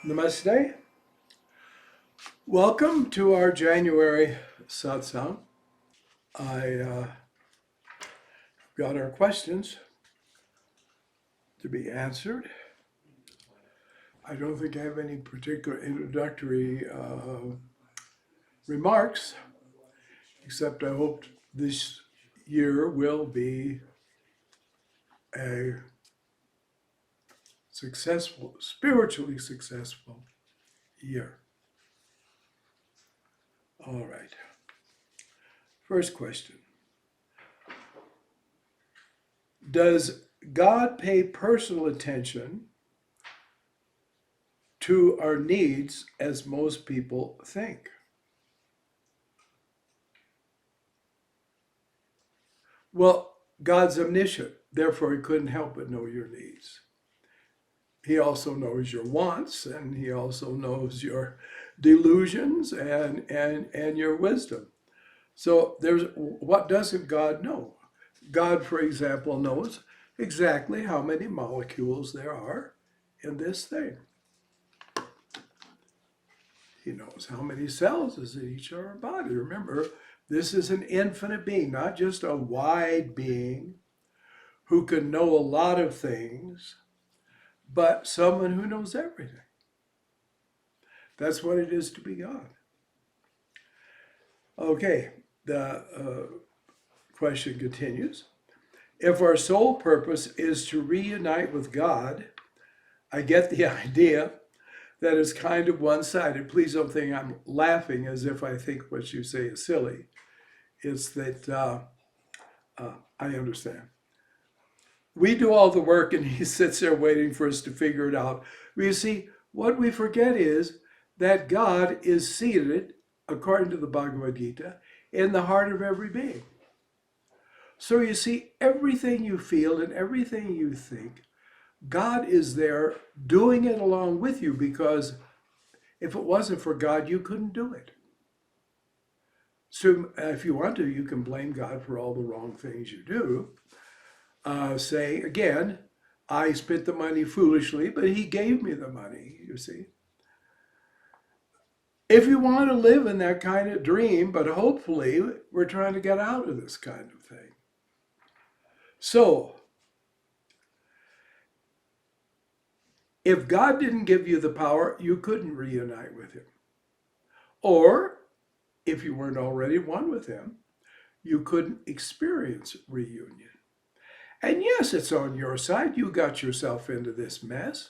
Namaste. Welcome to our January Satsang. I got our questions to be answered. I don't think I have any particular introductory remarks, except I hope this year will be a successful, spiritually successful year. All right. First question. Does God pay personal attention to our needs as most people think? Well, God's omniscient, therefore he couldn't help but know your needs. He also knows your wants, and he also knows your delusions and your wisdom. So what doesn't God know? God, for example, knows exactly how many molecules there are in this thing. He knows how many cells is in each of our body. Remember, this is an infinite being, not just a wide being who can know a lot of things, but someone who knows everything. That's what it is to be God. Okay, the question continues. If our sole purpose is to reunite with God, I get the idea that it's kind of one-sided. Please don't think I'm laughing as if I think what you say is silly. It's that I understand. We do all the work and he sits there waiting for us to figure it out. You see, what we forget is that God is seated, according to the Bhagavad Gita, in the heart of every being. So you see, everything you feel and everything you think, God is there doing it along with you, because if it wasn't for God, you couldn't do it. So if you want to, you can blame God for all the wrong things you do. Say, again, I spent the money foolishly, but he gave me the money, you see. If you want to live in that kind of dream, but hopefully we're trying to get out of this kind of thing. So, if God didn't give you the power, you couldn't reunite with him. Or, if you weren't already one with him, you couldn't experience reunion. And yes, it's on your side. You got yourself into this mess.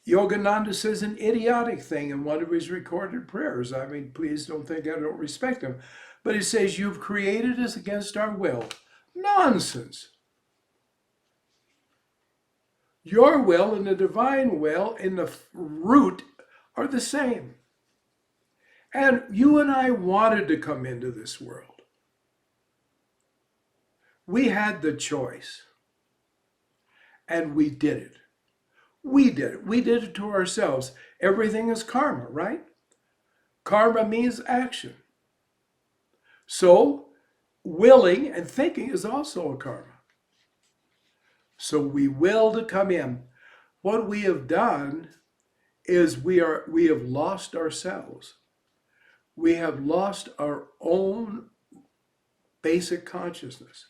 Yogananda says an idiotic thing in one of his recorded prayers. I mean, please don't think I don't respect him. But he says, you've created us against our will. Nonsense. Your will and the divine will and the root are the same. And you and I wanted to come into this world. We had the choice. And we did it. We did it. We did it to ourselves. Everything is karma, right? Karma means action. So, willing and thinking is also a karma. So we will to come in. What we have done is we have lost ourselves. We have lost our own basic consciousness.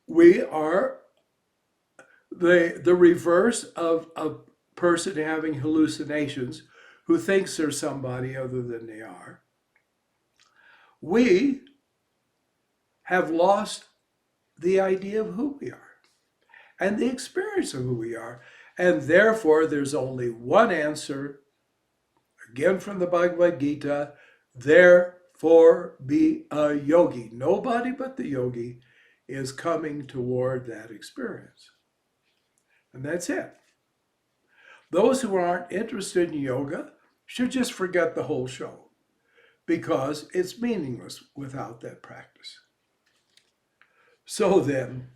We are the reverse of a person having hallucinations who thinks they're somebody other than they are. We have lost the idea of who we are and the experience of who we are. And therefore, there's only one answer, again from the Bhagavad Gita, therefore be a yogi. Nobody but the yogi is coming toward that experience. And that's it. Those who aren't interested in yoga should just forget the whole show, because it's meaningless without that practice. So then,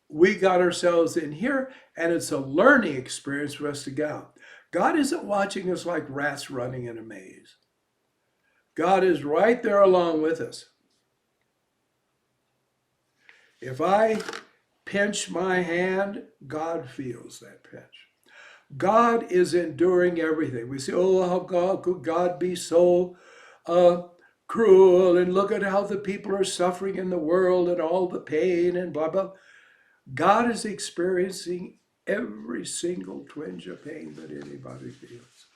we got ourselves in here, and it's a learning experience for us to get out. God isn't watching us like rats running in a maze. God is right there along with us. If I pinch my hand, God feels that pinch. God is enduring everything. We say, oh, how God could God be so cruel, and look at how the people are suffering in the world and all the pain and blah, blah. God is experiencing every single twinge of pain that anybody feels.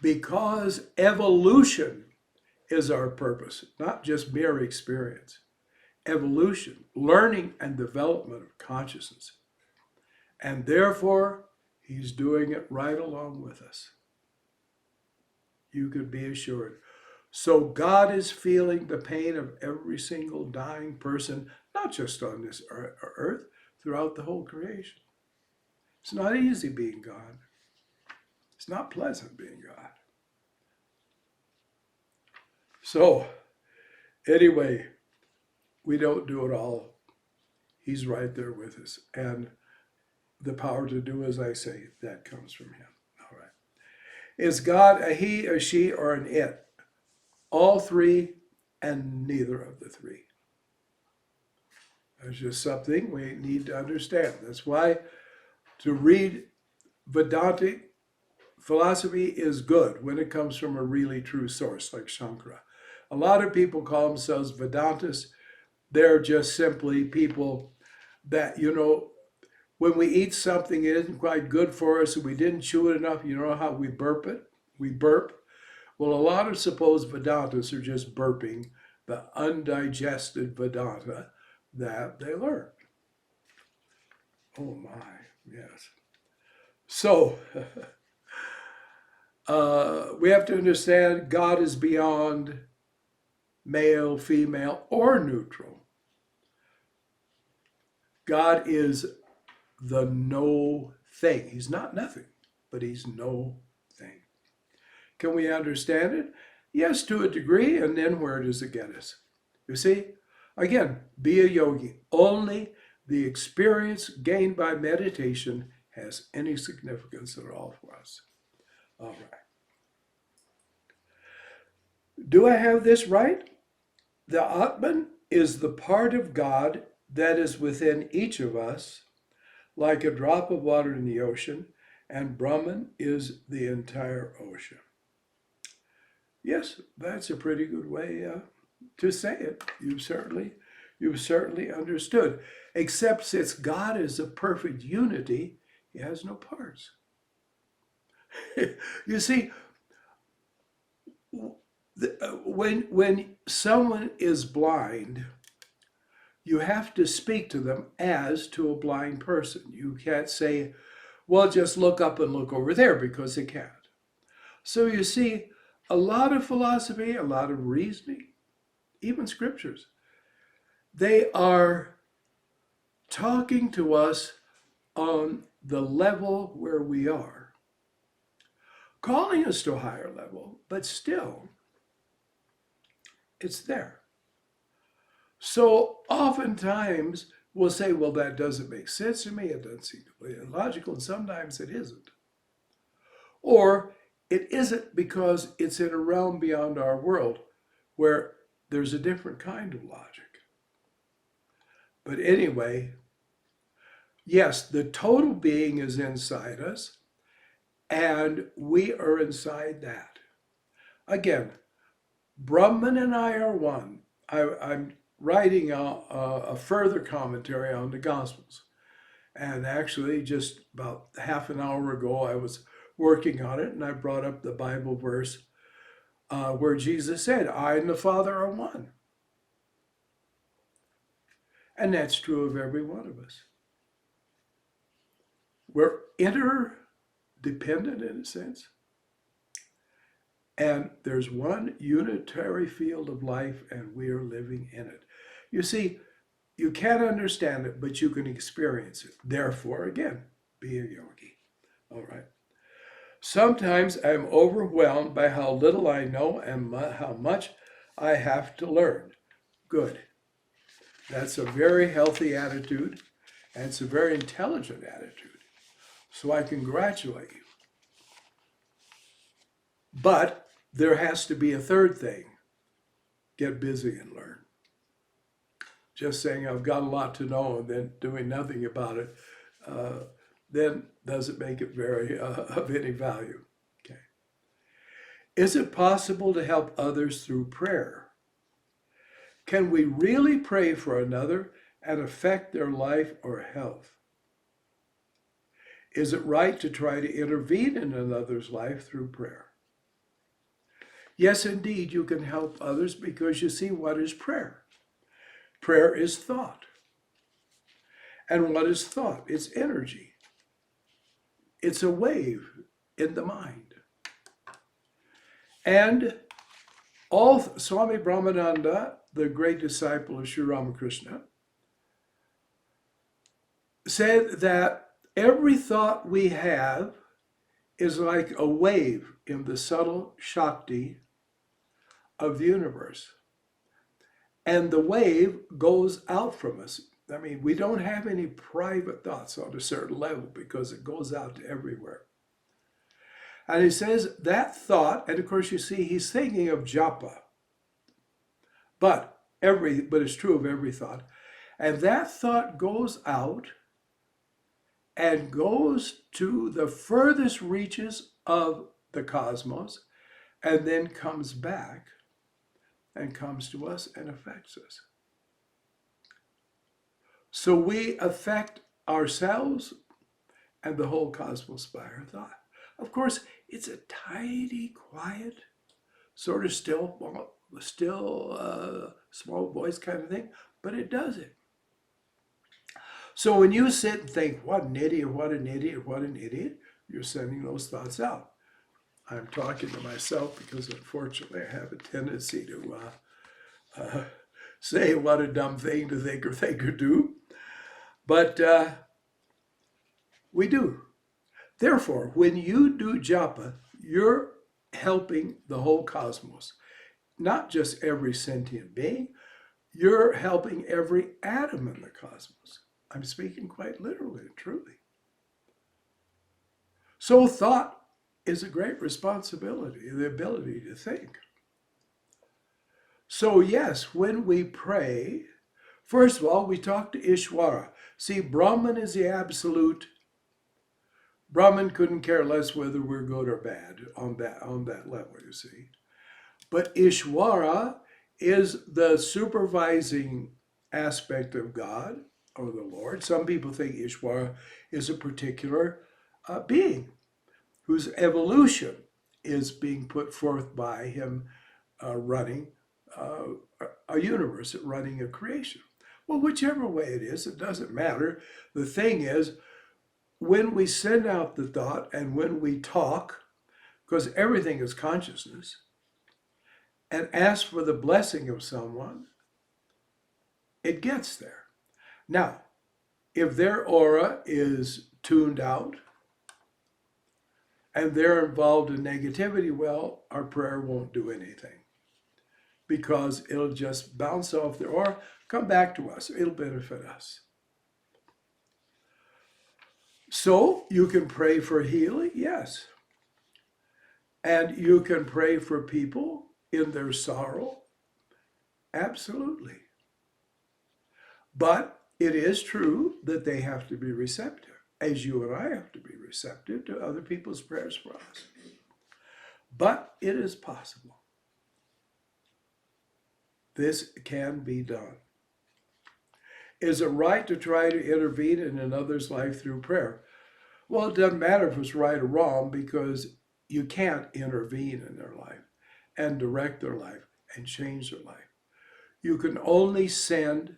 Because evolution is our purpose, not just mere experience. Evolution, learning and development of consciousness. And therefore, he's doing it right along with us. You could be assured. So God is feeling the pain of every single dying person, not just on this earth, throughout the whole creation. It's not easy being God. It's not pleasant being God. So, anyway, we don't do it all. He's right there with us. And the power to do as I say, that comes from him. All right. Is God a he, a she, or an it? All three and neither of the three. There's just something we need to understand. That's why to read Vedantic philosophy is good when it comes from a really true source like Shankara. A lot of people call themselves Vedantists. They're just simply people that, when we eat something, it isn't quite good for us and we didn't chew it enough. You know how we burp it? We burp. Well, a lot of supposed Vedantists are just burping the undigested Vedanta that they learned. Oh my, yes. So, we have to understand God is beyond male, female, or neutral. God is the no thing. He's not nothing, but he's no thing. Can we understand it? Yes, to a degree, and then where does it get us? You see, again, be a yogi. Only the experience gained by meditation has any significance at all for us. All right. Do I have this right? The Atman is the part of God that is within each of us, like a drop of water in the ocean, and Brahman is the entire ocean. Yes, that's a pretty good way to say it. You've certainly understood. Except since God is a perfect unity, he has no parts. You see, when someone is blind, you have to speak to them as to a blind person. You can't say, well, just look up and look over there, because they can't. So you see, a lot of philosophy, a lot of reasoning, even scriptures, they are talking to us on the level where we are, calling us to a higher level, but still, it's there. So oftentimes we'll say, well, that doesn't make sense to me. It doesn't seem completely illogical, and sometimes it isn't. Or it isn't because it's in a realm beyond our world where there's a different kind of logic. But anyway, yes, the total being is inside us, and we are inside that. Again, Brahman and I are one. I'm writing a further commentary on the Gospels. And actually, just about half an hour ago, I was working on it, and I brought up the Bible verse where Jesus said, I and the Father are one. And that's true of every one of us. We're interdependent in a sense. And there's one unitary field of life, and we are living in it. You see, you can't understand it, but you can experience it. Therefore, again, be a yogi. All right. Sometimes I'm overwhelmed by how little I know and how much I have to learn. Good. That's a very healthy attitude, and it's a very intelligent attitude. So I congratulate you. But there has to be a third thing. Get busy and learn. just saying I've got a lot to know and then doing nothing about it, then doesn't make it very of any value. Okay. Is it possible to help others through prayer? Can we really pray for another and affect their life or health? Is it right to try to intervene in another's life through prayer? Yes, indeed, you can help others because you see, what is prayer? Prayer is thought. And what is thought? It's energy. It's a wave in the mind. And Swami Brahmananda, the great disciple of Sri Ramakrishna, said that every thought we have is like a wave in the subtle Shakti of the universe. And the wave goes out from us. I mean, we don't have any private thoughts on a certain level because it goes out to everywhere. And he says that thought, and of course you see he's thinking of japa, but it's true of every thought. And that thought goes out and goes to the furthest reaches of the cosmos and then comes back and comes to us and affects us. So we affect ourselves and the whole cosmos by our thought. Of course, it's a tidy, quiet, sort of still, small voice kind of thing, but it does it. So when you sit and think, what an idiot, what an idiot, what an idiot, you're sending those thoughts out. I'm talking to myself because unfortunately I have a tendency to say what a dumb thing to think or do. But we do. Therefore, when you do japa, you're helping the whole cosmos, not just every sentient being, you're helping every atom in the cosmos. I'm speaking quite literally and truly. So thought is a great responsibility, the ability to think. So yes, when we pray, first of all, we talk to Ishvara. See, Brahman is the absolute. Brahman couldn't care less whether we're good or bad on that level, you see. But Ishvara is the supervising aspect of God or the Lord. Some people think Ishvara is a particular being whose evolution is being put forth by him running a universe, running a creation. Well, whichever way it is, it doesn't matter. The thing is, when we send out the thought and when we talk, because everything is consciousness, and ask for the blessing of someone, it gets there. Now, if their aura is tuned out and they're involved in negativity, well, our prayer won't do anything because it'll just bounce off their aura, come back to us. It'll benefit us. So you can pray for healing, yes. And you can pray for people in their sorrow, absolutely. But it is true that they have to be receptive, as you and I have to be receptive to other people's prayers for us. But it is possible. This can be done. Is it right to try to intervene in another's life through prayer? Well, it doesn't matter if it's right or wrong because you can't intervene in their life and direct their life and change their life. You can only send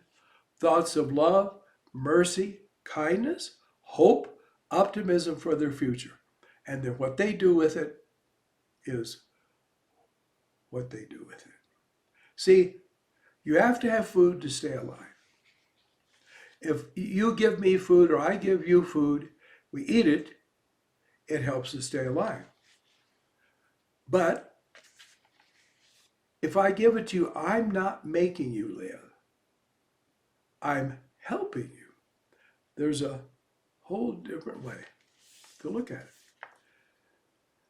thoughts of love, mercy, kindness, hope, optimism for their future. And then what they do with it is what they do with it. See, you have to have food to stay alive. If you give me food or I give you food, we eat it, it helps us stay alive. But if I give it to you, I'm not making you live. I'm helping you. There's a whole different way to look at it.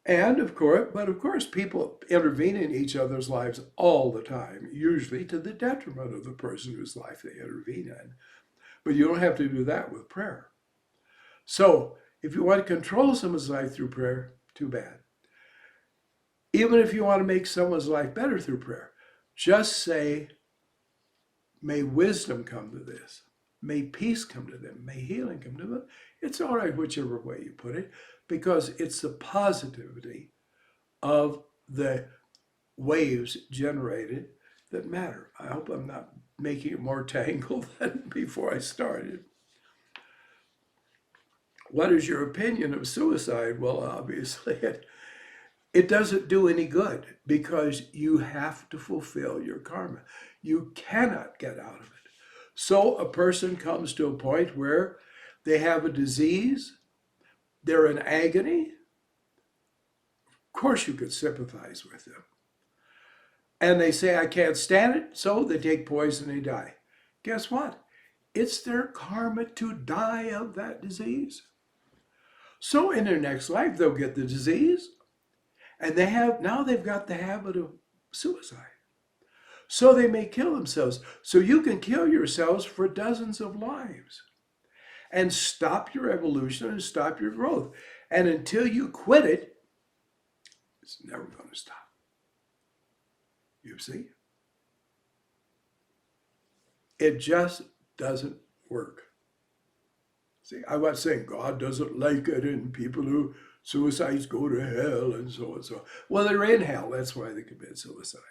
And of course, people intervene in each other's lives all the time, usually to the detriment of the person whose life they intervene in. But you don't have to do that with prayer. So if you want to control someone's life through prayer, too bad. Even if you want to make someone's life better through prayer, just say, may wisdom come to this. May peace come to them. May healing come to them. It's all right, whichever way you put it, because it's the positivity of the waves generated that matter. I hope I'm not making it more tangled than before I started. What is your opinion of suicide? Well, obviously, it doesn't do any good because you have to fulfill your karma. You cannot get out of it. So a person comes to a point where they have a disease, they're in agony. Of course, you could sympathize with them. And they say, I can't stand it, so they take poison and they die. Guess what? It's their karma to die of that disease. So in their next life, they'll get the disease, and now they've got the habit of suicide. So they may kill themselves. So you can kill yourselves for dozens of lives and stop your evolution and stop your growth. And until you quit it, it's never going to stop. You see? It just doesn't work. See, I'm not saying God doesn't like it and people who suicides go to hell and so on. Well, they're in hell. That's why they commit suicide.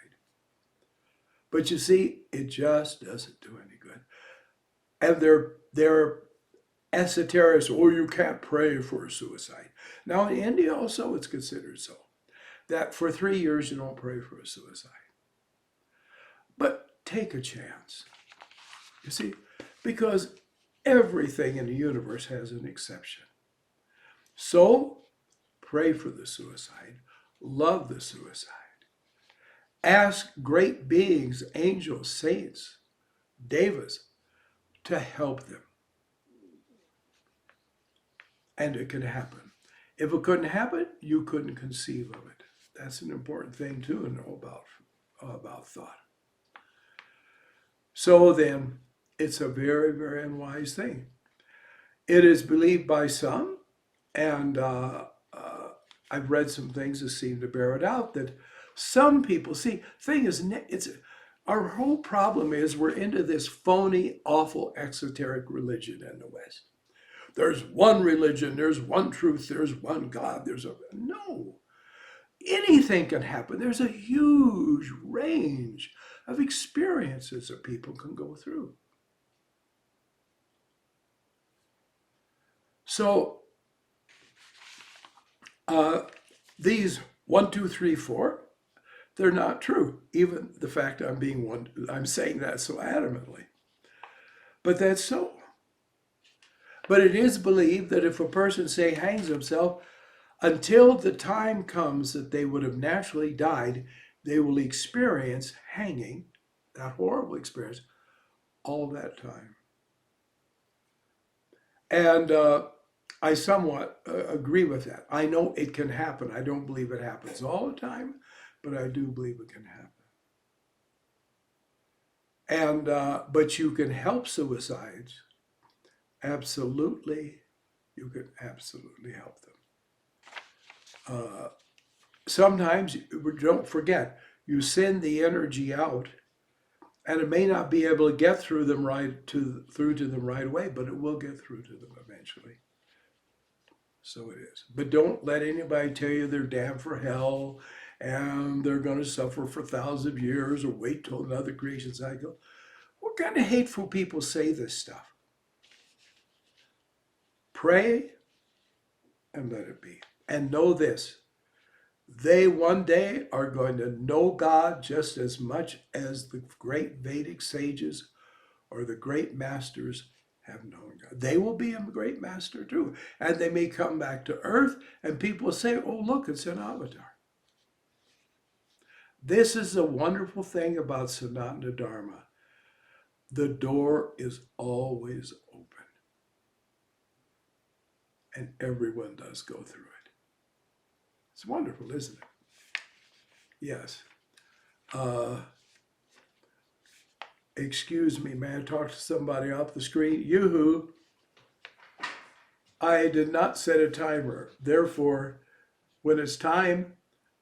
But you see, it just doesn't do any good. And they're esoterics, you can't pray for suicide. Now in India also it's considered so, that for 3 years you don't pray for a suicide. But take a chance. You see, because everything in the universe has an exception. So pray for the suicide, love the suicide. Ask great beings, angels, saints, devas, to help them. And it can happen. If it couldn't happen, you couldn't conceive of it. That's an important thing too to know about thought. So then, it's a very, very unwise thing. It is believed by some, and I've read some things that seem to bear it out, that some people, our whole problem is we're into this phony, awful, exoteric religion in the West. There's one religion, there's one truth, there's one God, no. Anything can happen. There's a huge range of experiences that people can go through. So these 1, 2, 3, 4, they're not true. Even the fact I'm saying that so adamantly. But that's so. But it is believed that if a person, say, hangs himself, until the time comes that they would have naturally died, they will experience hanging, that horrible experience, all that time. And I somewhat agree with that. I know it can happen. I don't believe it happens all the time, but I do believe it can happen. And but you can help suicides. Absolutely, you can absolutely help them. Sometimes, don't forget, you send the energy out, and it may not be able to get through to them right away, but it will get through to them eventually. So it is. But don't let anybody tell you they're damned for hell and they're going to suffer for thousands of years or wait till another creation cycle. What kind of hateful people say this stuff? Pray and let it be. And know this. They one day are going to know God just as much as the great Vedic sages or the great masters have known God. They will be a great master too. And they may come back to earth and people will say, oh, look, it's an avatar. This is the wonderful thing about Sanatana Dharma. The door is always open. And everyone does go through it. It's wonderful, isn't it? Yes. Excuse me, may I talk to somebody off the screen? Yoo-hoo. I did not set a timer. Therefore, when it's time,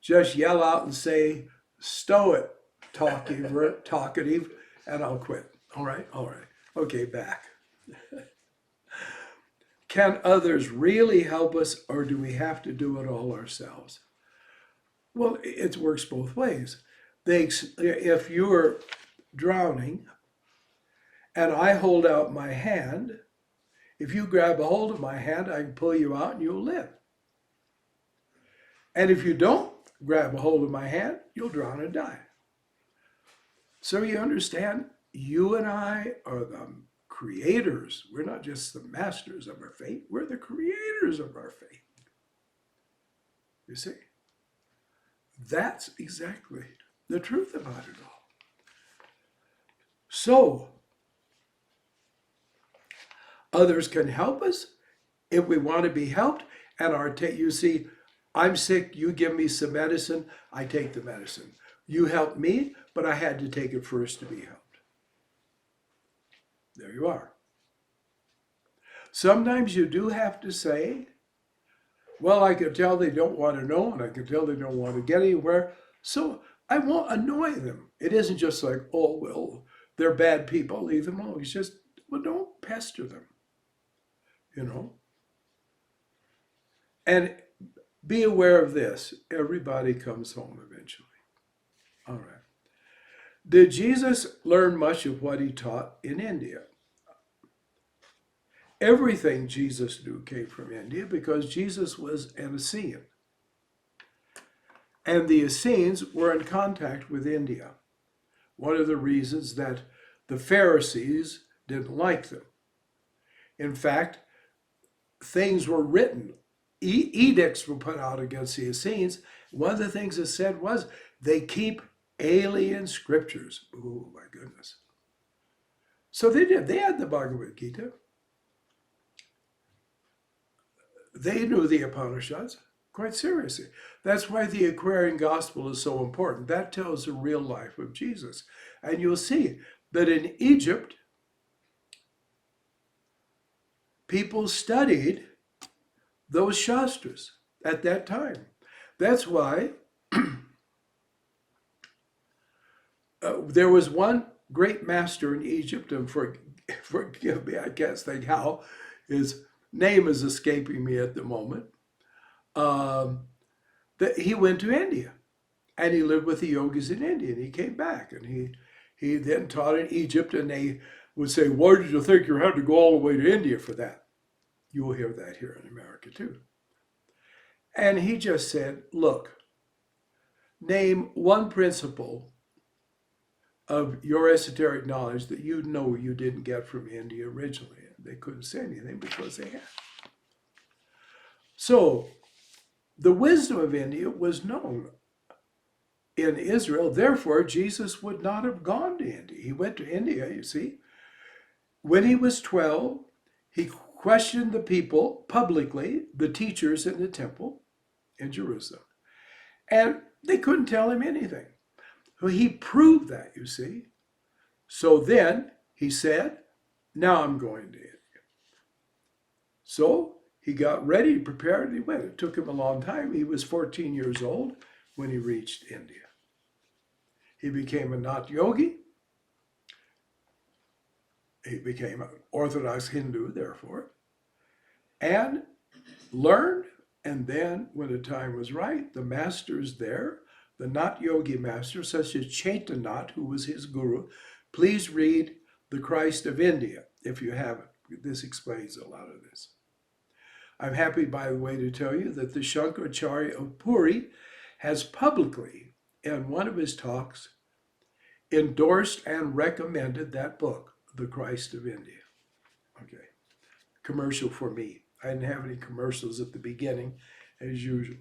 just yell out and say, stow it, talkative, and I'll quit. All right? All right. Okay, back. Can others really help us, or do we have to do it all ourselves? Well, it works both ways. If you're drowning and I hold out my hand, if you grab a hold of my hand, I can pull you out and you'll live. And if you don't grab a hold of my hand, you'll drown and die. So you understand, you and I are the creators. We're not just the masters of our fate. We're the creators of our fate. You see? That's exactly the truth about it all. So, others can help us if we want to be helped. And you see, I'm sick, you give me some medicine, I take the medicine. You help me, but I had to take it first to be helped. There you are. Sometimes you do have to say, well, I can tell they don't want to know, and I can tell they don't want to get anywhere, so I won't annoy them. It isn't just like, oh, well, they're bad people, leave them alone. It's just, well, don't pester them, you know. And be aware of this. Everybody comes home eventually. All right. Did Jesus learn much of what he taught in India? Everything Jesus knew came from India because Jesus was an Assyrian. And the Essenes were in contact with India. One of the reasons that the Pharisees didn't like them. In fact, things were written, edicts were put out against the Essenes. One of the things it said was, they keep alien scriptures. Oh, my goodness. So they did. They had the Bhagavad Gita. They knew the Upanishads quite seriously. That's why the Aquarian Gospel is so important. That tells the real life of Jesus. And you'll see that in Egypt, people studied those Shastras at that time. That's why there was one great master in Egypt, and forgive me, I can't think how, his name is escaping me at the moment, that he went to India, and he lived with the yogis in India, and he came back, and he then taught in Egypt, and they would say, why did you think you had to go all the way to India for that? You will hear that here in America too. And he just said, look, name one principle of your esoteric knowledge that you know you didn't get from India originally. They couldn't say anything because they had. So the wisdom of India was known in Israel. Therefore, Jesus would not have gone to India. He went to India, you see. When he was 12, he questioned the people publicly, the teachers in the temple in Jerusalem. And they couldn't tell him anything. Well, he proved that, you see. So then he said, now I'm going to India. So he got ready, prepared, and he went. It took him a long time. He was 14 years old when he reached India. He became a Nat yogi. He became an Orthodox Hindu, therefore, and learned. And then when the time was right, the masters there, the Nat yogi masters, such as Chaitanya, who was his guru, please read The Christ of India, if you haven't. This explains a lot of this. I'm happy, by the way, to tell you that the Shankaracharya of Puri has publicly, in one of his talks, endorsed and recommended that book, The Christ of India. Okay, commercial for me. I didn't have any commercials at the beginning, as usual.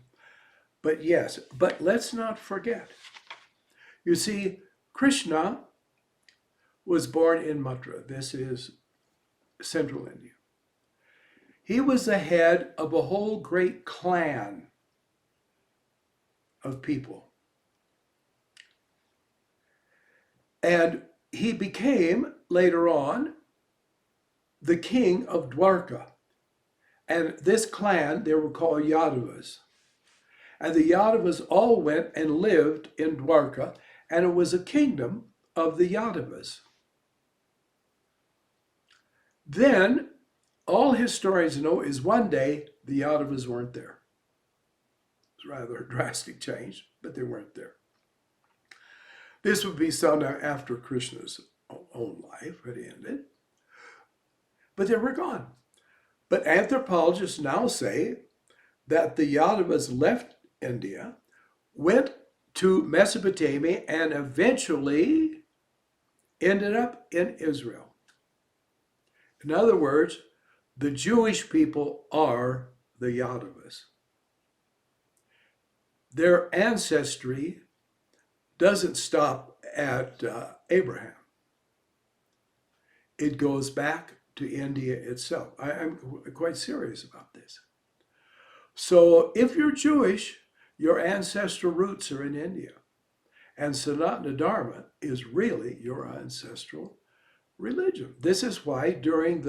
But yes, but let's not forget. You see, Krishna was born in Mathura. This is central India. He was the head of a whole great clan of people. And he became, later on, the king of Dwarka. And this clan, they were called Yadavas. And the Yadavas all went and lived in Dwarka, and it was a kingdom of the Yadavas. Then, all historians know is one day the Yadavas weren't there. It's rather a drastic change, but they weren't there. This would be sometime after Krishna's own life had ended. But they were gone. But anthropologists now say that the Yadavas left India, went to Mesopotamia, and eventually ended up in Israel. In other words, the Jewish people are the Yadavas. Their ancestry doesn't stop at Abraham. It goes back to India itself. I'm quite serious about this. So if you're Jewish, your ancestral roots are in India. And Sanatana Dharma is really your ancestral religion. This is why during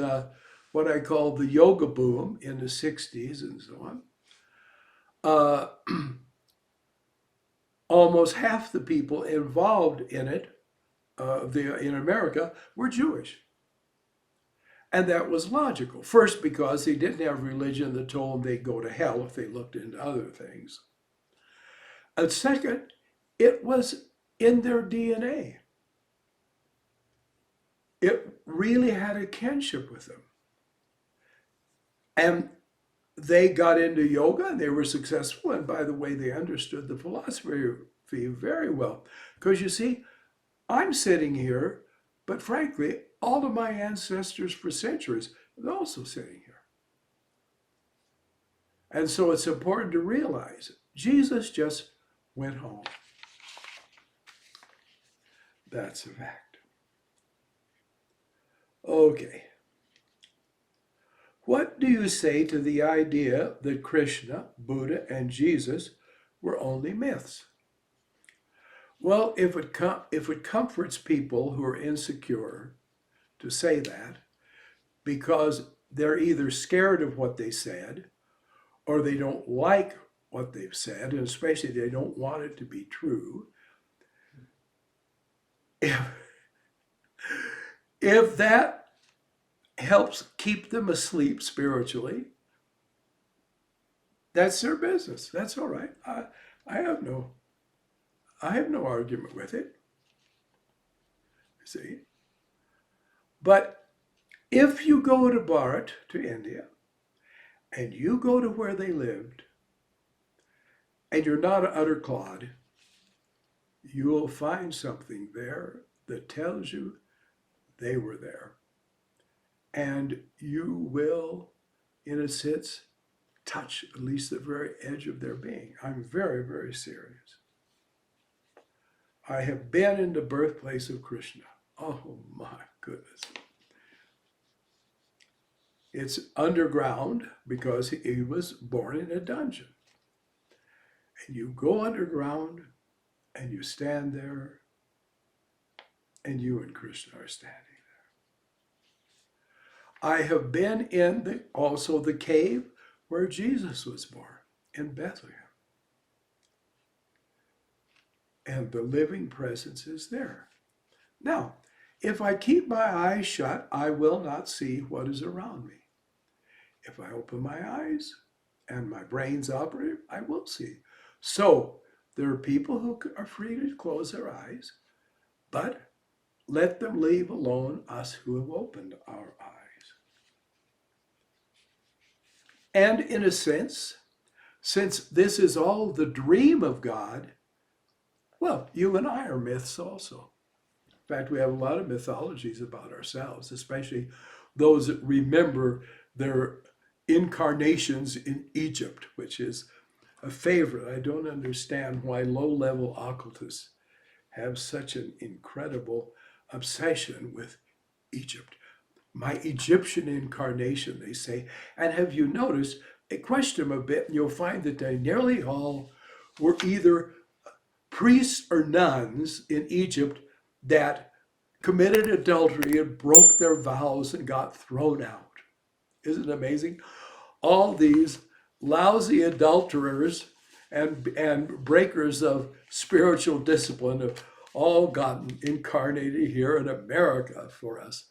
what I call the yoga boom in the 60s and so on, almost half the people involved in it in America were Jewish. And that was logical. First, because they didn't have religion that told them they'd go to hell if they looked into other things. And second, it was in their DNA. It really had a kinship with them. And they got into yoga and they were successful. And by the way, they understood the philosophy very well. Because you see, I'm sitting here, but frankly, all of my ancestors for centuries are also sitting here. And so it's important to realize Jesus just went home. That's a fact. Okay. What do you say to the idea that Krishna, Buddha, and Jesus were only myths? Well, if it comforts people who are insecure to say that, because they're either scared of what they said, or they don't like what they've said, and especially they don't want it to be true, if that helps keep them asleep spiritually, that's their business. That's all right. I have no argument with it. See? But if you go to Bharat, to India, and you go to where they lived, and you're not an utter clod, you will find something there that tells you they were there. And you will, in a sense, touch at least the very edge of their being. I'm very, very serious. I have been in the birthplace of Krishna. Oh my goodness. It's underground because he was born in a dungeon. And you go underground and you stand there and you and Krishna are standing there. I have been in also the cave where Jesus was born, in Bethlehem. And the living presence is there. Now, if I keep my eyes shut, I will not see what is around me. If I open my eyes and my brain's operative, I will see. So there are people who are free to close their eyes, but let them leave alone us who have opened our eyes. And in a sense, since this is all the dream of God, well, you and I are myths also. In fact, we have a lot of mythologies about ourselves, especially those that remember their incarnations in Egypt, which is a favorite. I don't understand why low-level occultists have such an incredible obsession with Egypt. My Egyptian incarnation, they say. And have you noticed, question them a bit, and you'll find that they nearly all were either priests or nuns in Egypt that committed adultery and broke their vows and got thrown out. Isn't it amazing? All these lousy adulterers and breakers of spiritual discipline have all gotten incarnated here in America for us.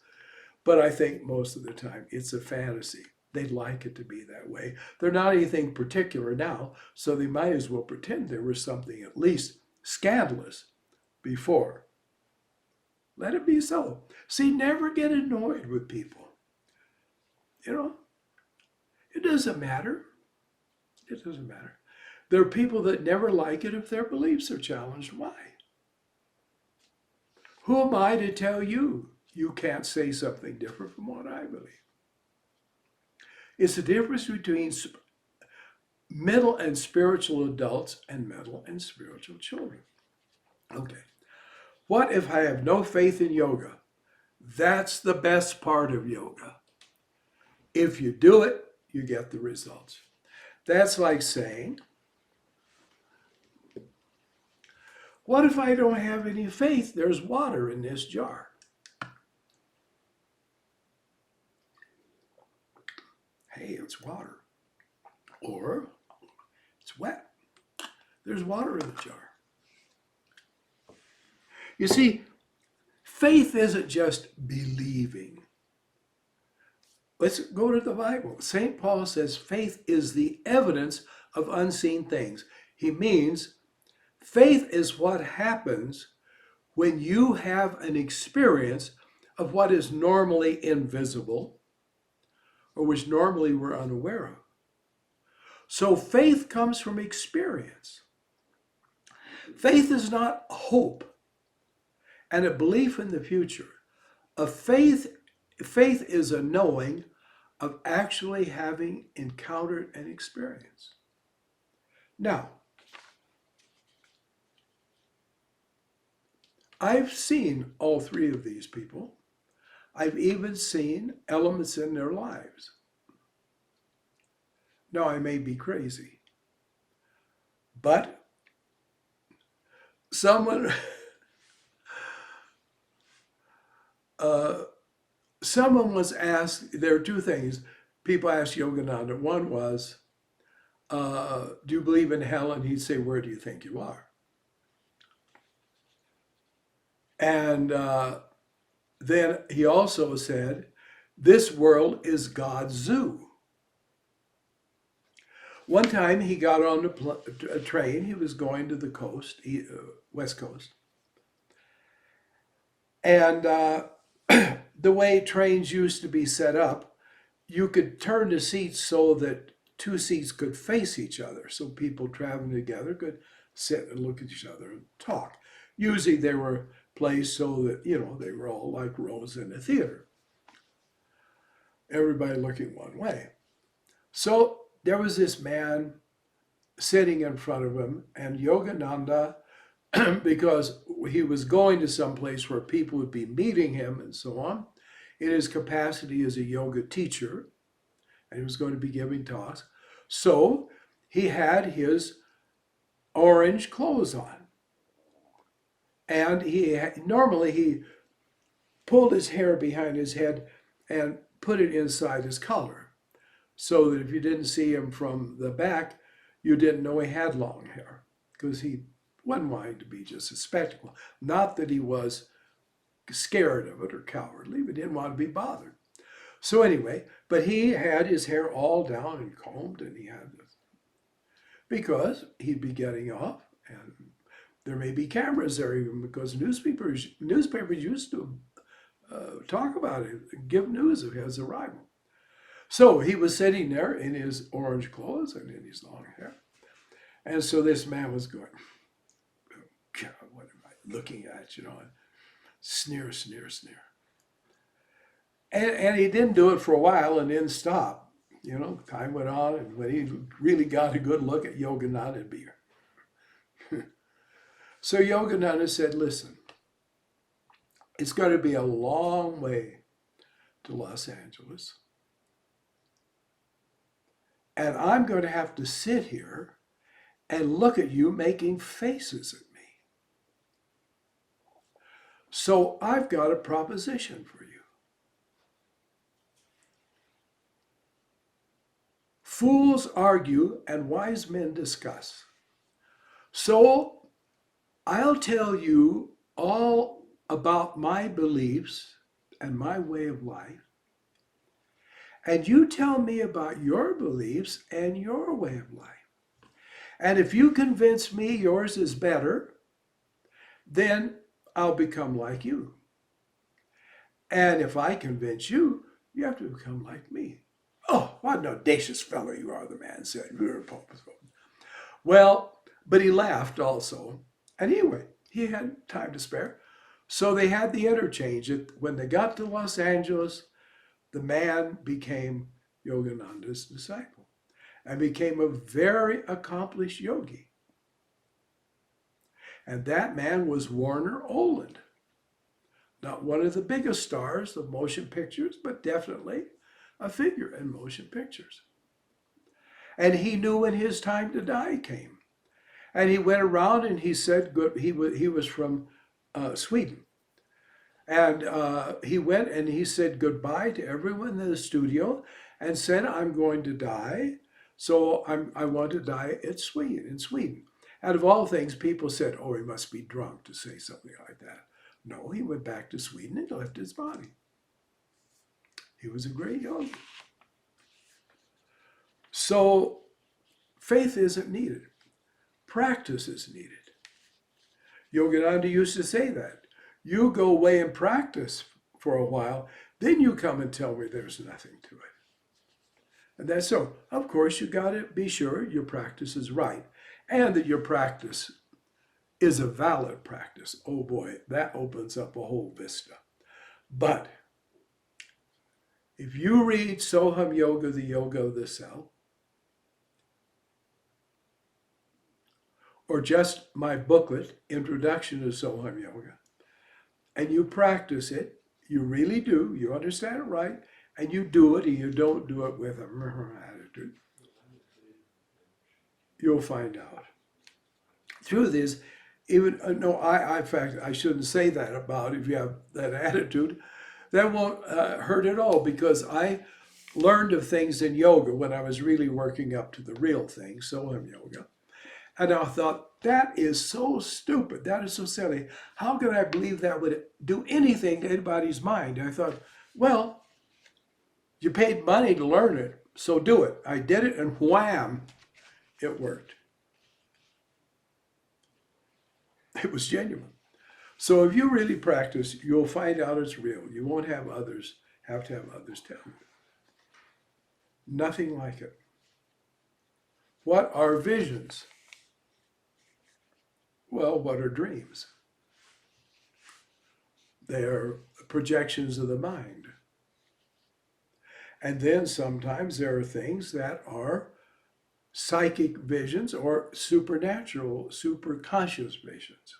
But I think most of the time it's a fantasy. They'd like it to be that way. They're not anything particular now, so they might as well pretend there was something at least scandalous before. Let it be so. See, never get annoyed with people. You know, it doesn't matter. It doesn't matter. There are people that never like it if their beliefs are challenged. Why? Who am I to tell you you can't say something different from what I believe? It's the difference between mental and spiritual adults and mental and spiritual children. Okay. What if I have no faith in yoga? That's the best part of yoga. If you do it, you get the results. That's like saying, what if I don't have any faith? There's water in this jar. Hey, it's water. Or it's wet. There's water in the jar. You see, faith isn't just believing. Let's go to the Bible. St. Paul says faith is the evidence of unseen things. He means faith is what happens when you have an experience of what is normally invisible or which normally we're unaware of. So faith comes from experience. Faith is not hope and a belief in the future. Faith is a knowing of actually having encountered an experience. Now, I've seen all three of these people. I've even seen elements in their lives. Now, I may be crazy, but someone was asked, there are two things people asked Yogananda. One was, do you believe in hell? And he'd say, where do you think you are? And then he also said, this world is God's zoo. One time he got on a train. He was going to the coast, West Coast. And the way trains used to be set up, you could turn the seats so that two seats could face each other. So people traveling together could sit and look at each other and talk. Usually they were placed so that, they were all like rows in a theater. Everybody looking one way. So there was this man sitting in front of him, and Yogananda, because he was going to some place where people would be meeting him and so on, in his capacity as a yoga teacher, and he was going to be giving talks. So he had his orange clothes on. And normally he pulled his hair behind his head and put it inside his collar, so that if you didn't see him from the back, you didn't know he had long hair, because he wasn't wanting to be just a spectacle. Not that he was scared of it or cowardly, but didn't want to be bothered. So anyway, but he had his hair all down and combed, and he had this, because he'd be getting off, and there may be cameras there even, because newspapers used to talk about it, give news of his arrival. So he was sitting there in his orange clothes and in his long hair. And so this man was going, oh, God, what am I looking at, and sneer, sneer, sneer. And he didn't do it for a while and then stop. Time went on, and when he really got a good look at Yogananda, it'd be So Yogananda said, listen, it's going to be a long way to Los Angeles. And I'm going to have to sit here and look at you making faces at me. So I've got a proposition for you. Fools argue and wise men discuss. So I'll tell you all about my beliefs and my way of life. And you tell me about your beliefs and your way of life. And if you convince me yours is better, then I'll become like you. And if I convince you, you have to become like me. Oh, what an audacious fellow you are, the man said. Well, but he laughed also. And anyway, he had time to spare. So they had the interchange. When they got to Los Angeles, the man became Yogananda's disciple and became a very accomplished yogi. And that man was Warner Oland. Not one of the biggest stars of motion pictures, but definitely a figure in motion pictures. And he knew when his time to die came. And he went around and he said, he was from Sweden. And he went and he said goodbye to everyone in the studio and said, I'm going to die. So I want to die in Sweden. Out of all things, people said, oh, he must be drunk to say something like that. No, he went back to Sweden and left his body. He was a great yogi. So faith isn't needed. Practice is needed. Yogananda used to say that. You go away and practice for a while, then you come and tell me there's nothing to it. And that's so. Of course, you got to be sure your practice is right and that your practice is a valid practice. Oh boy, that opens up a whole vista. But if you read Soham Yoga, the Yoga of the Self, or just my booklet, Introduction to Soham Yoga, and you practice it, you really do, you understand it right, and you do it, and you don't do it with a attitude, you'll find out. Truth is, even, in fact, I shouldn't say that about if you have that attitude. That won't hurt at all, because I learned of things in yoga when I was really working up to the real thing, Soham Yoga. And I thought, that is so stupid. That is so silly. How could I believe that would do anything to anybody's mind? I thought, well, you paid money to learn it, so do it. I did it, and wham, it worked. It was genuine. So if you really practice, you'll find out it's real. You won't have to have others tell you. Nothing like it. What are visions? Well, what are dreams? They are projections of the mind. And then sometimes there are things that are psychic visions or supernatural, superconscious visions.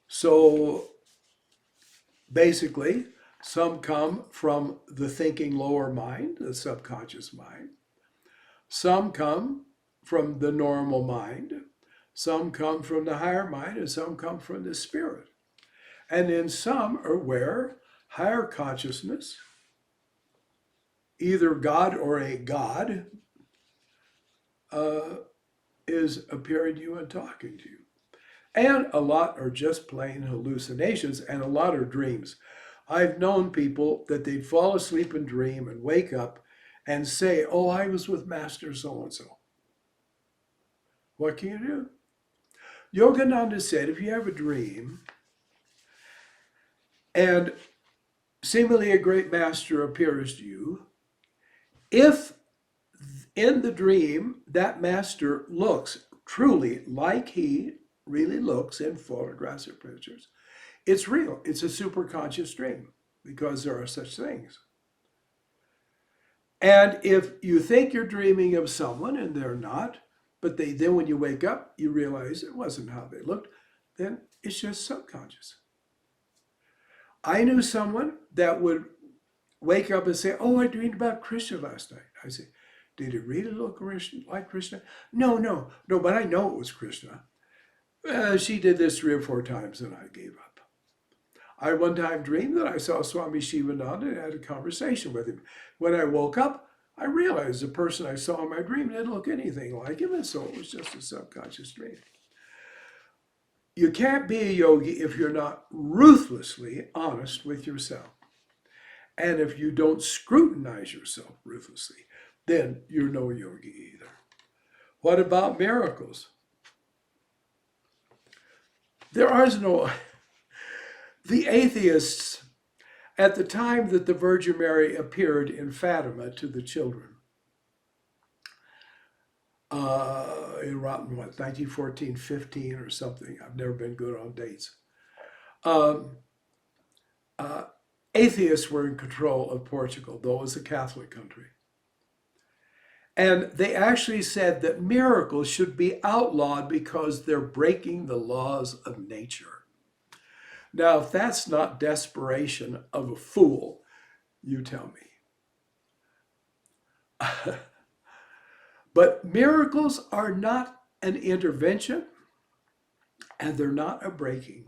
So basically, some come from the thinking lower mind, the subconscious mind. Some come from the normal mind. Some come from the higher mind, and some come from the spirit. And then some are where higher consciousness, either God or a God, is appearing to you and talking to you. And a lot are just plain hallucinations, and a lot are dreams. I've known people that they'd fall asleep and dream and wake up and say, oh, I was with Master so-and-so. What can you do? Yogananda said, if you have a dream and seemingly a great master appears to you, if in the dream that master looks truly like he really looks in photographs or pictures, it's real. It's a superconscious dream because there are such things. And if you think you're dreaming of someone and they're not, but then when you wake up, you realize it wasn't how they looked, then it's just subconscious. I knew someone that would wake up and say, oh, I dreamed about Krishna last night. I say, Did it really look like Krishna? No, but I know it was Krishna. She did this 3 or 4 times and I gave up. I one time dreamed that I saw Swami Sivananda and had a conversation with him. When I woke up, I realized the person I saw in my dream didn't look anything like him, and so it was just a subconscious dream. You can't be a yogi if you're not ruthlessly honest with yourself. And if you don't scrutinize yourself ruthlessly, then you're no yogi either. What about miracles? There are no... The atheists, at the time that the Virgin Mary appeared in Fatima to the children, in around 1914, 15 or something, I've never been good on dates, atheists were in control of Portugal, though it was a Catholic country. And they actually said that miracles should be outlawed because they're breaking the laws of nature. Now, if that's not desperation of a fool, you tell me. But miracles are not an intervention, and they're not a breaking.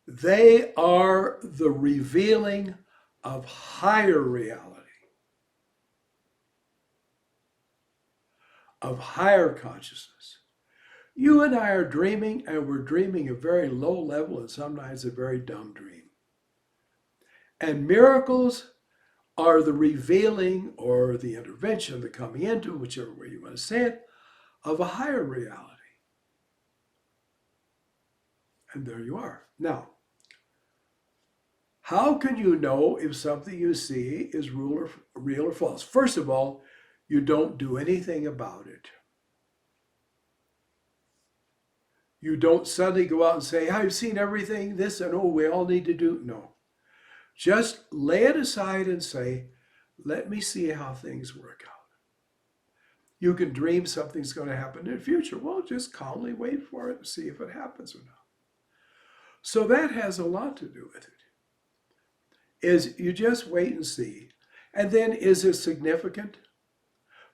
They are the revealing of higher reality, of higher consciousness. You and I are dreaming, and we're dreaming a very low level and sometimes a very dumb dream. And miracles are the revealing or the intervention, the coming into, whichever way you want to say it, of a higher reality. And there you are. Now, how can you know if something you see is real or false? First of all, you don't do anything about it. You don't suddenly go out and say, I've seen everything, this and oh, we all need to do. No. Just lay it aside and say, let me see how things work out. You can dream something's going to happen in the future. Well, just calmly wait for it and see if it happens or not. So that has a lot to do with it. Is you just wait and see. And then is it significant?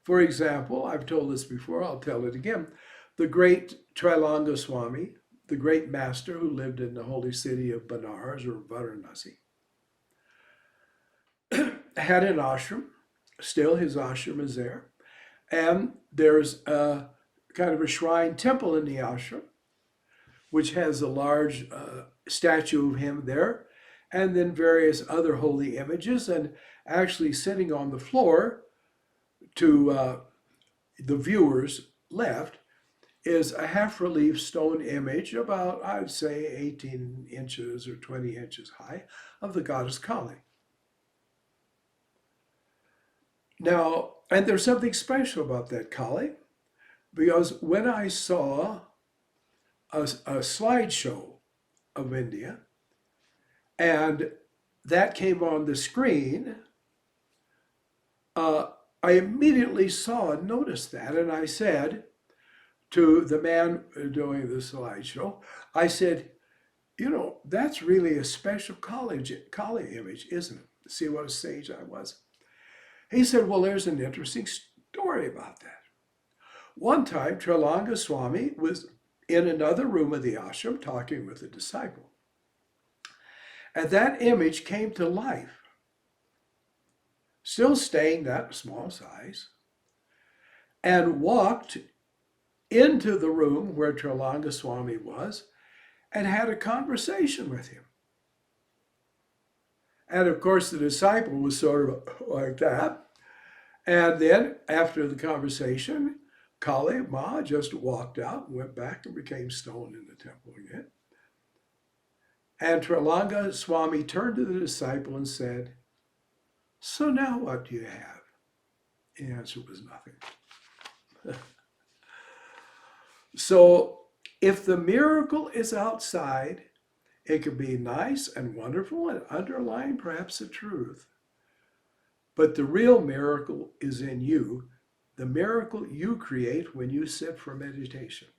For example, I've told this before, I'll tell it again. The great Trilanga Swami, the great master who lived in the holy city of Benares or Varanasi, had an ashram. Still, his ashram is there. And there's a kind of a shrine temple in the ashram, which has a large statue of him there, and then various other holy images. And actually sitting on the floor to the viewer's left is a half-relief stone image about, I'd say, 18 inches or 20 inches high of the goddess Kali. Now, and there's something special about that Kali, because when I saw a slideshow of India, and that came on the screen, I immediately saw and noticed that, and I said to the man doing the slideshow, I said, you know, that's really a special Kali image, isn't it? See what a sage I was. He said, well, there's an interesting story about that. One time, Trilanga Swami was in another room of the ashram talking with a disciple. And that image came to life, still staying that small size, and walked into the room where Trilanga Swami was and had a conversation with him. And of course, the disciple was sort of like that. And then after the conversation, Kali Ma just walked out and went back and became stone in the temple again. And Trilanga Swami turned to the disciple and said, so now what do you have? The answer was nothing. So if the miracle is outside, it could be nice and wonderful and underlying perhaps the truth. But the real miracle is in you, the miracle you create when you sit for meditation.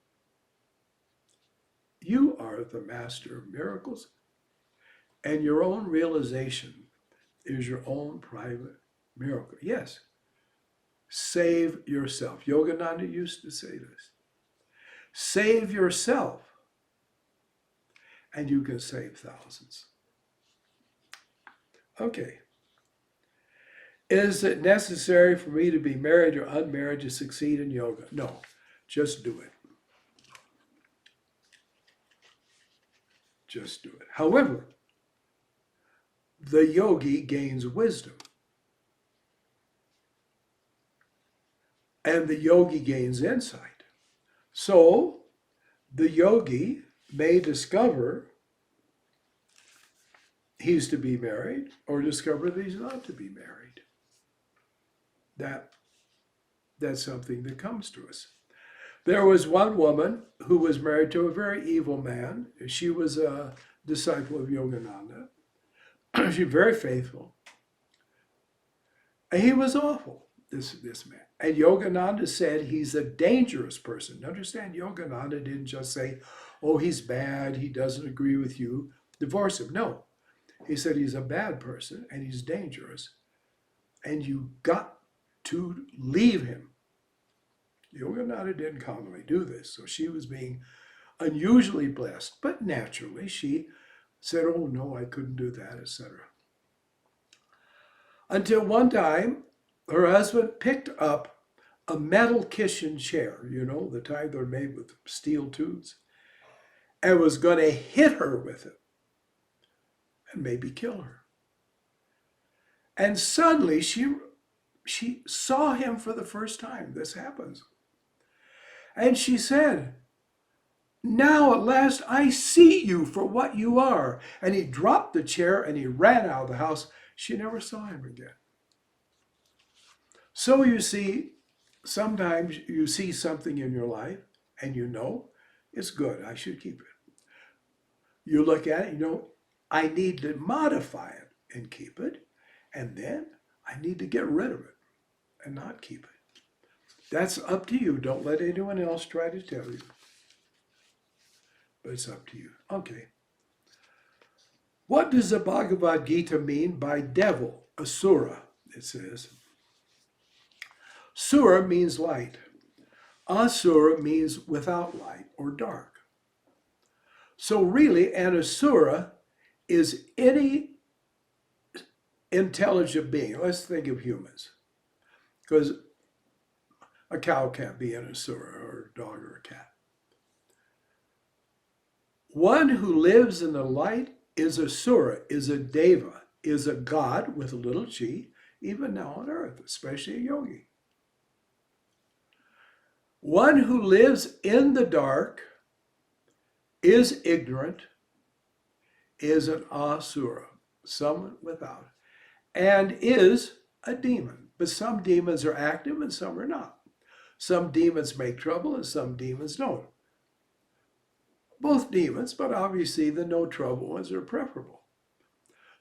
You are the master of miracles, and your own realization is your own private miracle. Yes, Save yourself. Yogananda used to say this. Save yourself, and you can save thousands. Okay. Is it necessary for me to be married or unmarried to succeed in yoga? No, just do it. Just do it. However, the yogi gains wisdom. And the yogi gains insight. So the yogi may discover he's to be married or discover that he's not to be married. That's something that comes to us. There was one woman who was married to a very evil man. She was a disciple of Yogananda. She was very faithful. And he was awful, this man. And Yogananda said he's a dangerous person. Understand, Yogananda didn't just say, oh, he's bad, he doesn't agree with you, divorce him. No, he said he's a bad person and he's dangerous. And you got to leave him. Yogananda didn't commonly do this, so she was being unusually blessed, but naturally she said, oh no, I couldn't do that, etc. Until one time, her husband picked up a metal kitchen chair, you know, the type they're made with steel tubes, and was going to hit her with it and maybe kill her. And suddenly she saw him for the first time. This happens. And she said, now at last I see you for what you are. And he dropped the chair and he ran out of the house. She never saw him again. So you see, sometimes you see something in your life and you know it's good. I should keep it. You look at it, you know, I need to modify it and keep it. And then I need to get rid of it and not keep it. That's up to you. Don't let anyone else try to tell you. But it's up to you. Okay. What does the Bhagavad Gita mean by devil, asura? It says. Sura means light. Asura means without light or dark. So really, an asura is any intelligent being. Let's think of humans. Because a cow can't be an asura, or a dog or a cat. One who lives in the light is asura, is a deva, is a god with a little g, even now on earth, especially a yogi. One who lives in the dark, is ignorant, is an asura, someone without, and is a demon. But some demons are active and some are not. Some demons make trouble and some demons don't. Both demons, but obviously the no trouble ones are preferable.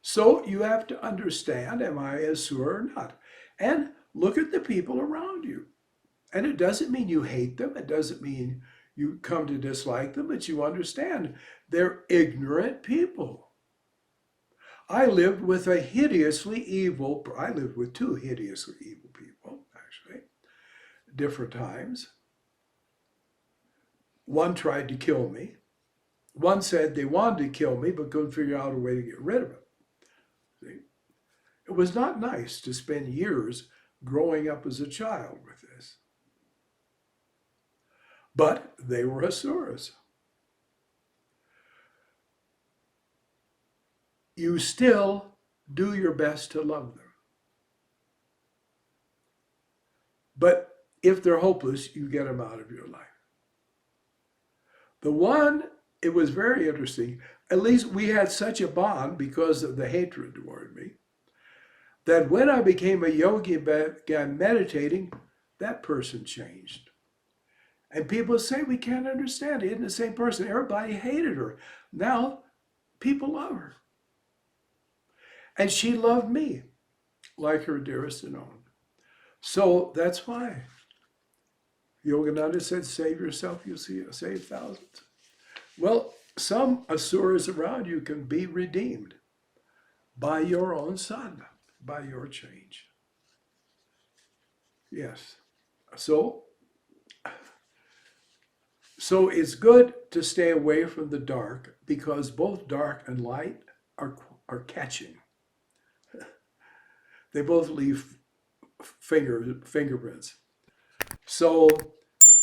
So you have to understand, am I asura or not? And look at the people around you. And it doesn't mean you hate them. It doesn't mean you come to dislike them, but you understand they're ignorant people. I lived with two hideously evil people, actually, different times. One tried to kill me. One said they wanted to kill me, but couldn't figure out a way to get rid of it. See? It was not nice to spend years growing up as a child with this. But they were asuras. You still do your best to love them. But if they're hopeless, you get them out of your life. The one, it was very interesting, at least we had such a bond because of the hatred toward me, that when I became a yogi and began meditating, that person changed. And people say, we can't understand it. Isn't the same person? Everybody hated her. Now, people love her. And she loved me like her dearest and own. So that's why Yogananda said, save yourself, you'll save thousands. Well, some asuras around you can be redeemed by your own sadhana, by your change. Yes. So it's good to stay away from the dark because both dark and light are catching. They both leave fingerprints. So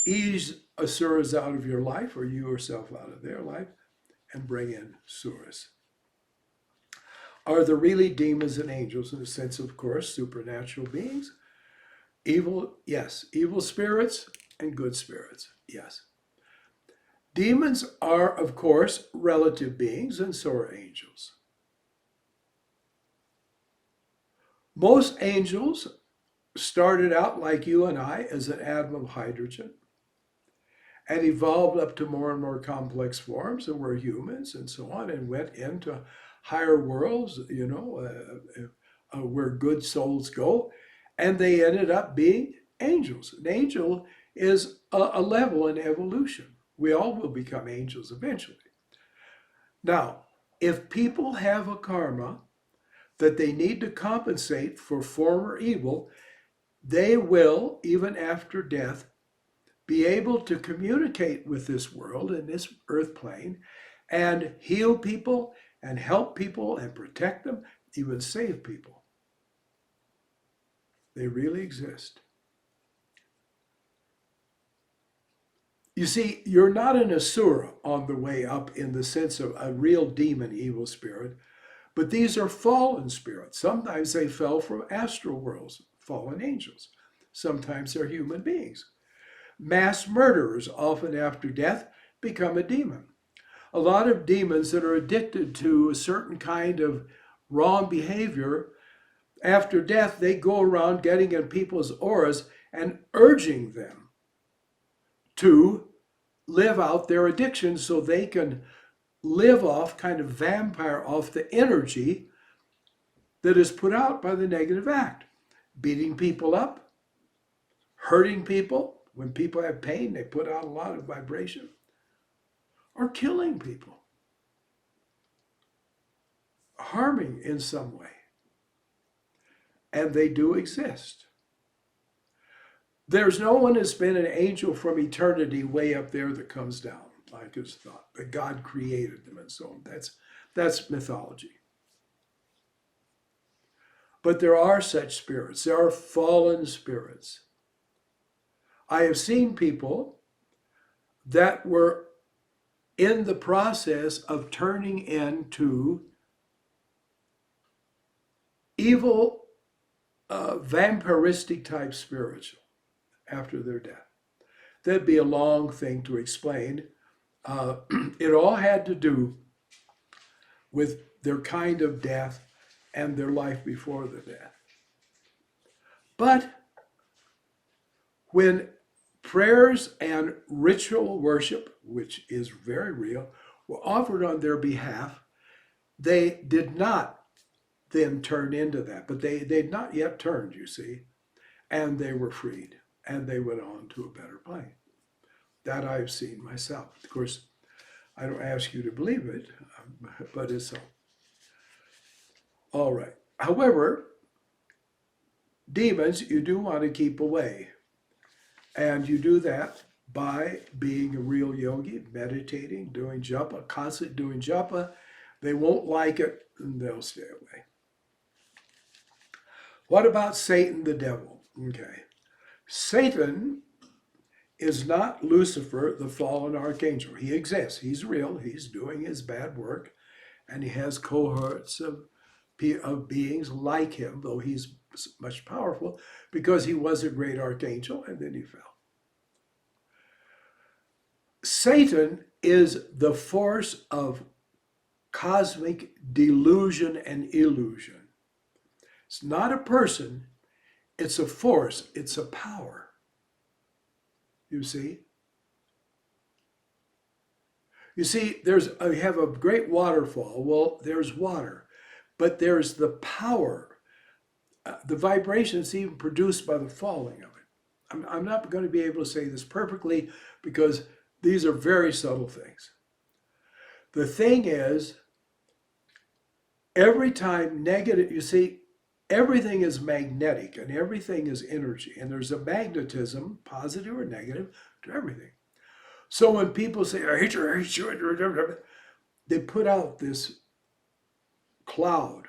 ease asuras out of your life, or you yourself out of their life, and bring in suras. Are there really demons and angels in the sense, of course, supernatural beings? Evil, yes. Evil spirits and good spirits, yes. Demons are, of course, relative beings, and so are angels. Most angels started out like you and I as an atom of hydrogen and evolved up to more and more complex forms and were humans and so on and went into higher worlds, where good souls go, and they ended up being angels. An angel is a level in evolution. We all will become angels eventually. Now, if people have a karma that they need to compensate for former evil, they will, even after death, be able to communicate with this world and this earth plane and heal people and help people and protect them, even save people. They really exist. You see, you're not an asura on the way up in the sense of a real demon, evil spirit, but these are fallen spirits. Sometimes they fell from astral worlds, fallen angels. Sometimes they're human beings. Mass murderers, often after death, become a demon. A lot of demons that are addicted to a certain kind of wrong behavior, after death, they go around getting in people's auras and urging them to live out their addiction so they can live off, kind of vampire off the energy that is put out by the negative act. Beating people up, hurting people. When people have pain, they put out a lot of vibration. Or killing people. Harming in some way. And they do exist. There's no one that's been an angel from eternity way up there that comes down, like it's thought, that God created them and so on. That's mythology. But there are such spirits. There are fallen spirits. I have seen people that were in the process of turning into evil, vampiristic type spiritual after their death. That'd be a long thing to explain. It all had to do with their kind of death and their life before the death. But when prayers and ritual worship, which is very real, were offered on their behalf, they did not then turn into that. But they'd not yet turned, you see, and they were freed, and they went on to a better plane. That I've seen myself. Of course, I don't ask you to believe it, but it's so. All right. However, demons you do want to keep away. And you do that by being a real yogi, meditating, doing japa, constantly doing japa. They won't like it, and they'll stay away. What about Satan, the devil? Okay. Satan is not Lucifer, the fallen archangel. He exists. He's real. He's doing his bad work. And he has cohorts of beings like him, though he's much powerful, because he was a great archangel, and then he fell. Satan is the force of cosmic delusion and illusion. It's not a person, it's a force, it's a power. You see? You see, you have a great waterfall. Well, there's water, but there's the power, the vibrations even produced by the falling of it. I'm not going to be able to say this perfectly because these are very subtle things. The thing is, every time negative, you see, everything is magnetic and everything is energy. And there's a magnetism, positive or negative, to everything. So when people say, I hate you, they put out this cloud.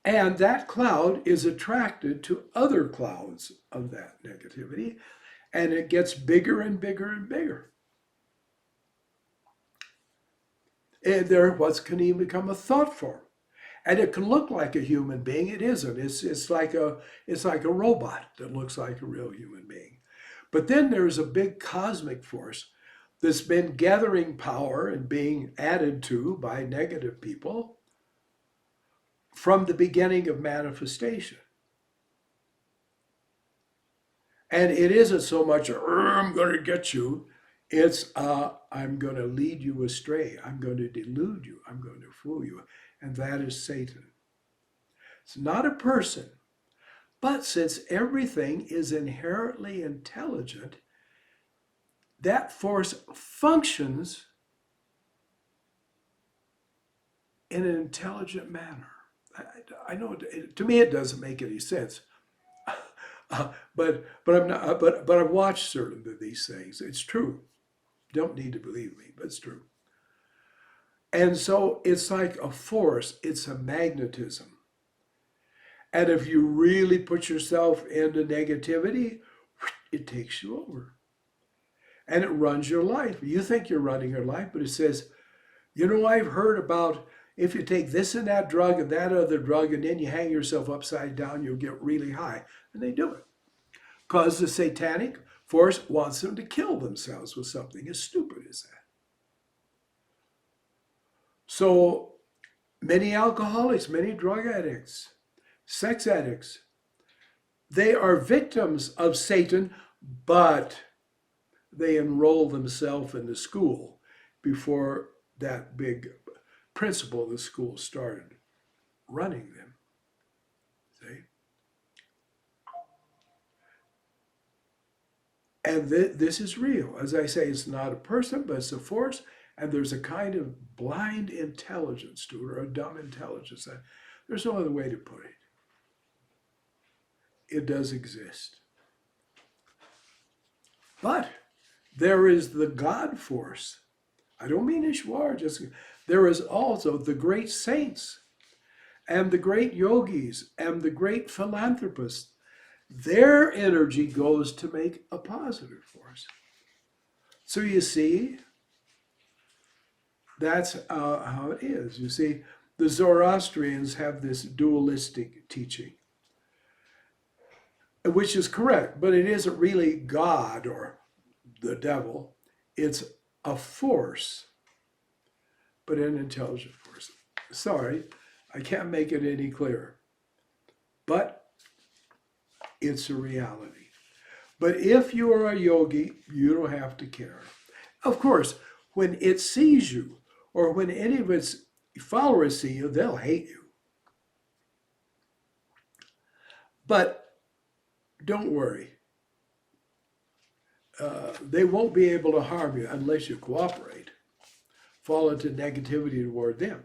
And that cloud is attracted to other clouds of that negativity. And it gets bigger and bigger and bigger. And there, what can even become a thought form. And it can look like a human being. It isn't. It's like a robot that looks like a real human being. But then there's a big cosmic force that's been gathering power and being added to by negative people from the beginning of manifestation. And it isn't so much, I'm going to get you. It's, I'm going to lead you astray. I'm going to delude you. I'm going to fool you. And that is Satan. It's not a person. But since everything is inherently intelligent, that force functions in an intelligent manner. I know, to me, it doesn't make any sense. But I've watched certain of these things. It's true. Don't need to believe me, but it's true. And so it's like a force. It's a magnetism. And if you really put yourself into negativity, it takes you over. And it runs your life. You think you're running your life, but it says, you know, I've heard about if you take this and that drug and that other drug, and then you hang yourself upside down, you'll get really high. And they do it. Because the satanic force wants them to kill themselves with something as stupid as that. So many alcoholics, many drug addicts, sex addicts, they are victims of Satan, but they enroll themselves in the school before that big principal of the school started running them. See? And this is real. As I say, it's not a person, but it's a force, and there's a kind of blind intelligence to it, or a dumb intelligence. There's no other way to put it. It does exist. But there is the God force. I don't mean Ishwar, just there is also the great saints and the great yogis and the great philanthropists. Their energy goes to make a positive force. So you see, that's how it is. You see, the Zoroastrians have this dualistic teaching, which is correct, but it isn't really God or the devil. It's a force, but an intelligent force. Sorry, I can't make it any clearer. But it's a reality. But if you are a yogi, you don't have to care. Of course, when it sees you, or when any of its followers see you, they'll hate you. But don't worry. They won't be able to harm you unless you cooperate, fall into negativity toward them.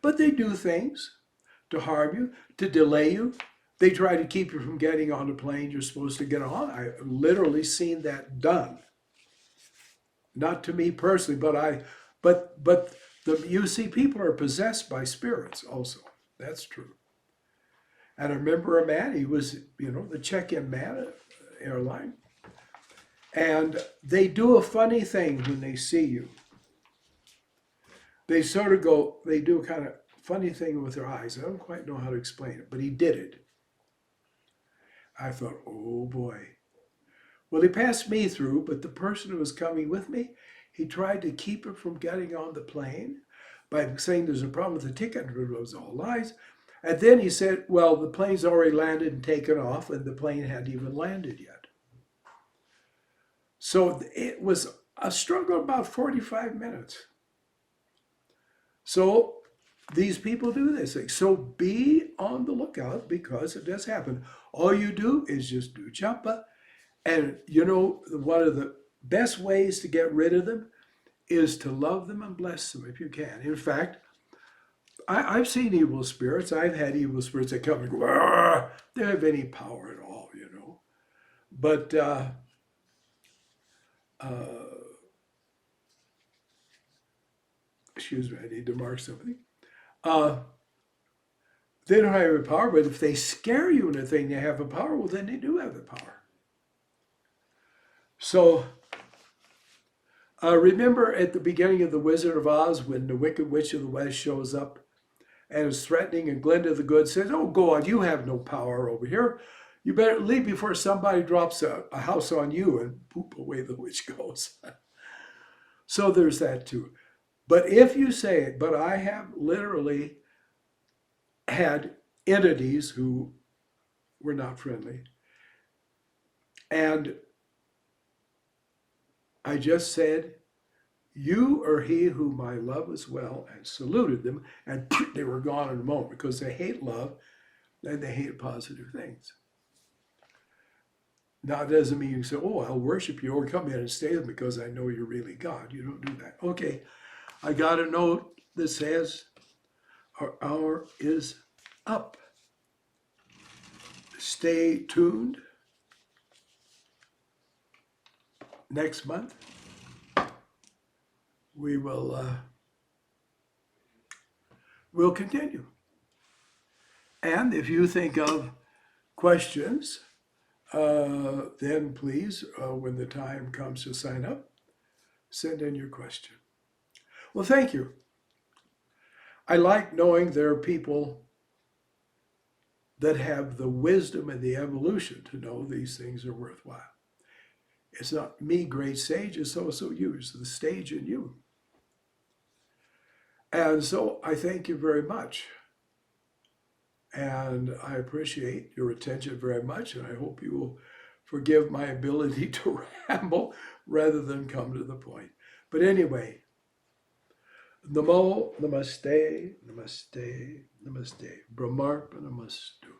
But they do things to harm you, to delay you. They try to keep you from getting on the plane you're supposed to get on. I've literally seen that done. Not to me personally, but you see, people are possessed by spirits also. That's true. And I remember a man, he was, the check-in man at the airline. And they do a funny thing when they see you. They sort of go, they do a kind of funny thing with their eyes. I don't quite know how to explain it, but he did it. I thought, oh boy. Well, he passed me through, but the person who was coming with me, he tried to keep her from getting on the plane by saying there's a problem with the ticket, and it was all lies. And then he said, well, the plane's already landed and taken off, and the plane hadn't even landed yet. So it was a struggle about 45 minutes. So these people do this thing. So be on the lookout, because it does happen. All you do is just do japa. And one of the best ways to get rid of them is to love them and bless them if you can. In fact, I've seen evil spirits. I've had evil spirits that come and go, "Arr!" They don't have any power at all, you know. But excuse me, I need to mark something. Uh, they don't have any power, but if they scare you into thinking they have the power, well, then they do have the power. So remember at the beginning of The Wizard of Oz when the Wicked Witch of the West shows up and is threatening, and Glinda the Good says, "Oh, go on, you have no power over here. You better leave before somebody drops a house on you," and poop, away the witch goes. So there's that too. But if you say it, but I have literally had entities who were not friendly, and I just said, "You are he whom I love as well," and saluted them, and they were gone in a moment because they hate love and they hate positive things. Now, it doesn't mean you say, "Oh, I'll worship you," or come in and stay with me because I know you're really God. You don't do that. Okay, I got a note that says our hour is up. Stay tuned. Next month, we'll continue. And if you think of questions, then please, when the time comes to sign up, send in your question. Well, thank you. I like knowing there are people that have the wisdom and the evolution to know these things are worthwhile. It's not me, great sage, it's also you. It's the stage in you. And so I thank you very much. And I appreciate your attention very much. And I hope you will forgive my ability to ramble rather than come to the point. But anyway, Namo, Namaste, Namaste, Namaste, Brahmarpa Namastu.